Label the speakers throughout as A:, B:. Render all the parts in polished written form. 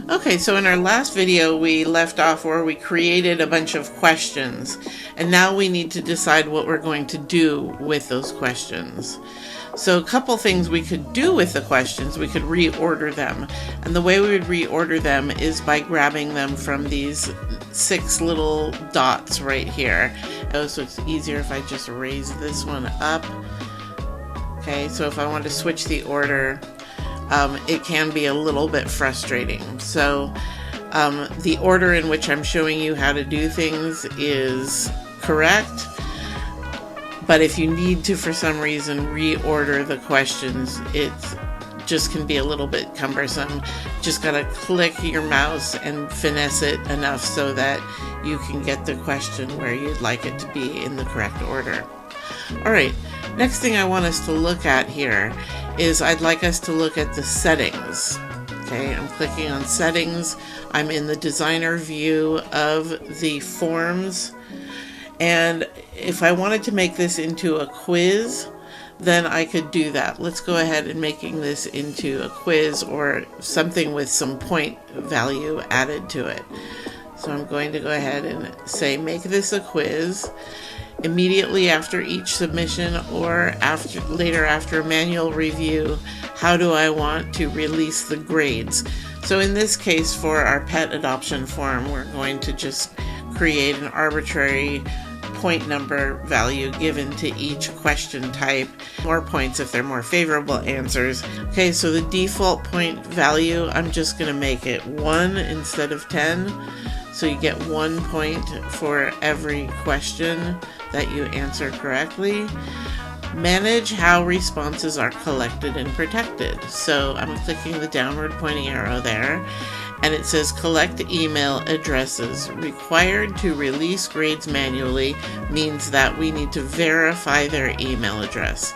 A: Okay, so in our last video we left off where we created a bunch of questions, and now we need to decide what we're going to do with those questions. So a couple things we could do with the questions. We could reorder them, and the way we would reorder them is by grabbing them from these 6 little dots right here. So it's easier if I just raise this one up. Okay, so if I want to switch the order, it can be a little bit frustrating. So the order in which I'm showing you how to do things is correct, but if you need to for some reason reorder the questions, it just can be a little bit cumbersome. Just gotta click your mouse and finesse it enough so that you can get the question where you'd like it to be in the correct order. Alright, next thing I want us to look at here is I'd like us to look at the settings. Okay, I'm clicking on settings. I'm in the designer view of the forms, and if I wanted to make this into a quiz, then I could do that. Let's go ahead and making this into a quiz or something with some point value added to it. So I'm going to go ahead and say make this a quiz. Immediately after each submission or later after a manual review, how do I want to release the grades? So in this case, for our pet adoption form, we're going to just create an arbitrary point number value given to each question type. More points if they're more favorable answers. Okay, so the default point value, I'm just going to make it 1 instead of 10. So you get 1 point for every question that you answer correctly. Manage how responses are collected and protected. So I'm clicking the downward pointing arrow there, and it says collect email addresses. Required to release grades manually means that we need to verify their email address.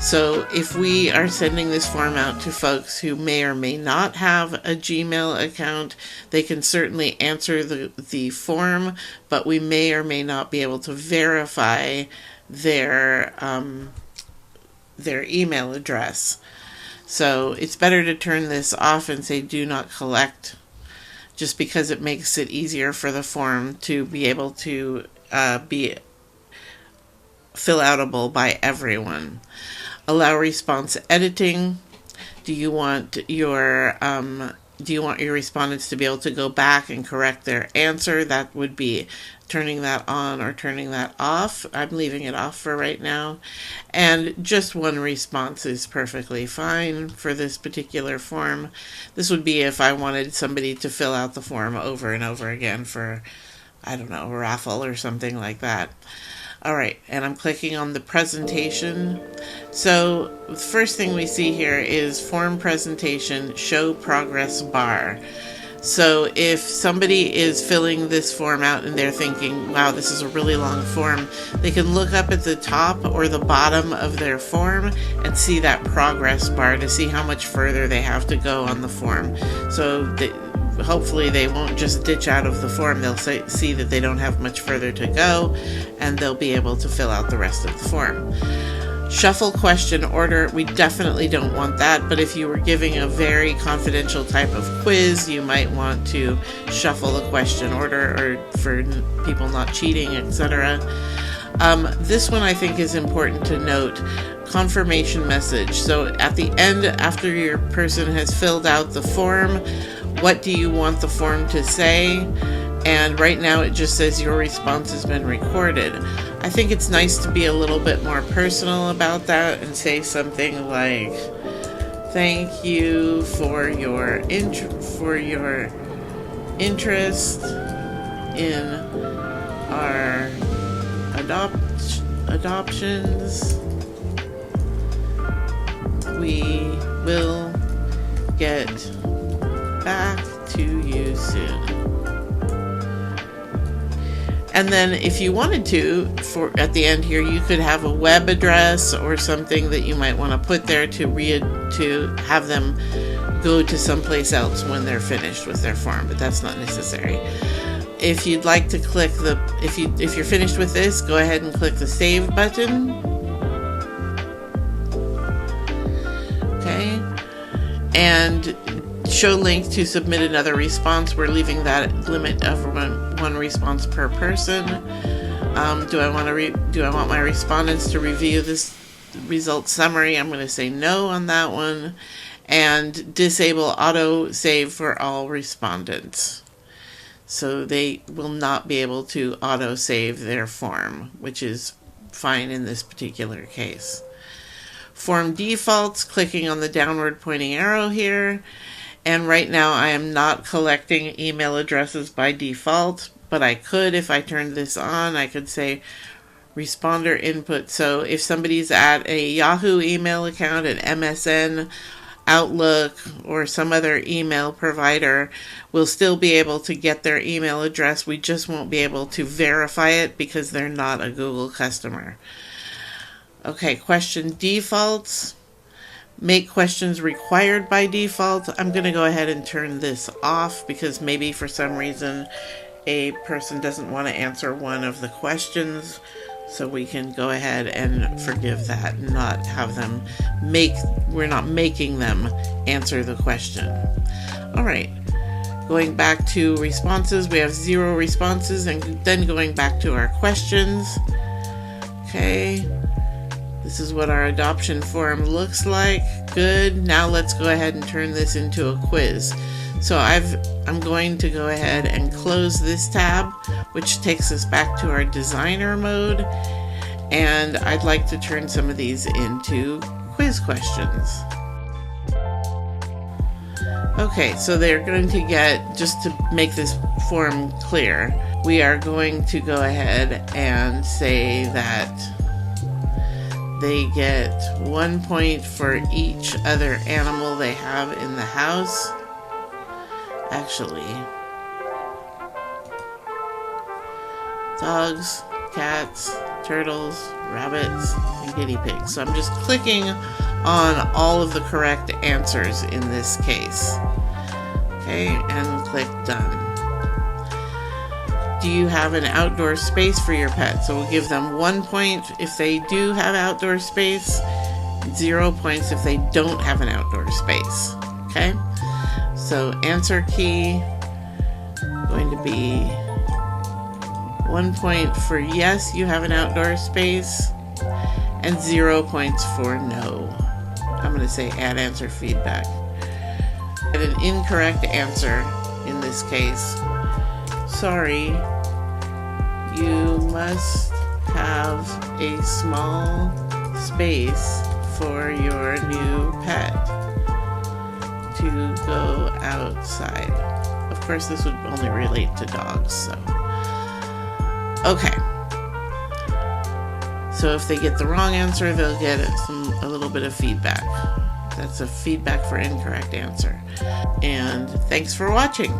A: So if we are sending this form out to folks who may or may not have a Gmail account, they can certainly answer the form, but we may or may not be able to verify their email address. So it's better to turn this off and say do not collect, just because it makes it easier for the form to be able to be fill outable by everyone. Allow response editing. Do you want your respondents to be able to go back and correct their answer? That would be turning that on or turning that off. I'm leaving it off for right now. And just one response is perfectly fine for this particular form. This would be if I wanted somebody to fill out the form over and over again for, I don't know, a raffle or something like that. Alright, and I'm clicking on the presentation. So the first thing we see here is form presentation, show progress bar. So if somebody is filling this form out and they're thinking, wow, this is a really long form, they can look up at the top or the bottom of their form and see that progress bar to see how much further they have to go on the form. So hopefully they won't just ditch out of the form. They'll see that they don't have much further to go, and they'll be able to fill out the rest of the form. Shuffle question order, we definitely don't want that, but if you were giving a very confidential type of quiz, you might want to shuffle the question order, or for people not cheating, etc. This one I think is important to note. Confirmation message. So at the end, after your person has filled out the form, what do you want the form to say? And right now it just says your response has been recorded. I think it's nice to be a little bit more personal about that and say something like, thank you for your interest in our adoptions. We will get back to you soon. And then if you wanted to, at the end here, you could have a web address or something that you might want to put there to have them go to someplace else when they're finished with their form, but that's not necessary. If you'd like to click if you're finished with this, go ahead and click the save button. Okay. And Show link to submit another response. We're leaving that limit of one response per person. Do I want my respondents to review this result summary? I'm going to say no on that one. And disable auto save for all respondents. So they will not be able to auto save their form, which is fine in this particular case. Form defaults, clicking on the downward pointing arrow here. And right now I am not collecting email addresses by default, but I could, if I turned this on, I could say responder input. So if somebody's at a Yahoo email account, an MSN, Outlook, or some other email provider, we'll still be able to get their email address. We just won't be able to verify it because they're not a Google customer. Okay, question defaults. Make questions required by default. I'm going to go ahead and turn this off because maybe for some reason a person doesn't want to answer one of the questions. So we can go ahead and forgive that and not have them we're not making them answer the question. All right, going back to responses, we have 0 responses, and then going back to our questions. Okay, this is what our adoption form looks like. Good. Now let's go ahead and turn this into a quiz. So I'm going to go ahead and close this tab, which takes us back to our designer mode. And I'd like to turn some of these into quiz questions. Okay, so they're going to get, just to make this form clear, we are going to go ahead and say that they get 1 point for each other animal they have in the house. Actually, dogs, cats, turtles, rabbits, and guinea pigs. So I'm just clicking on all of the correct answers in this case. Okay, and click done. Do you have an outdoor space for your pet? So we'll give them 1 point if they do have outdoor space, 0 points if they don't have an outdoor space. Okay, so answer key going to be 1 point for yes, you have an outdoor space, and 0 points for no. I'm going to say add answer feedback. And an incorrect answer in this case. Sorry, you must have a small space for your new pet to go outside. Of course, this would only relate to dogs, so. Okay. So if they get the wrong answer, they'll get a little bit of feedback. That's a feedback for incorrect answer. And thanks for watching.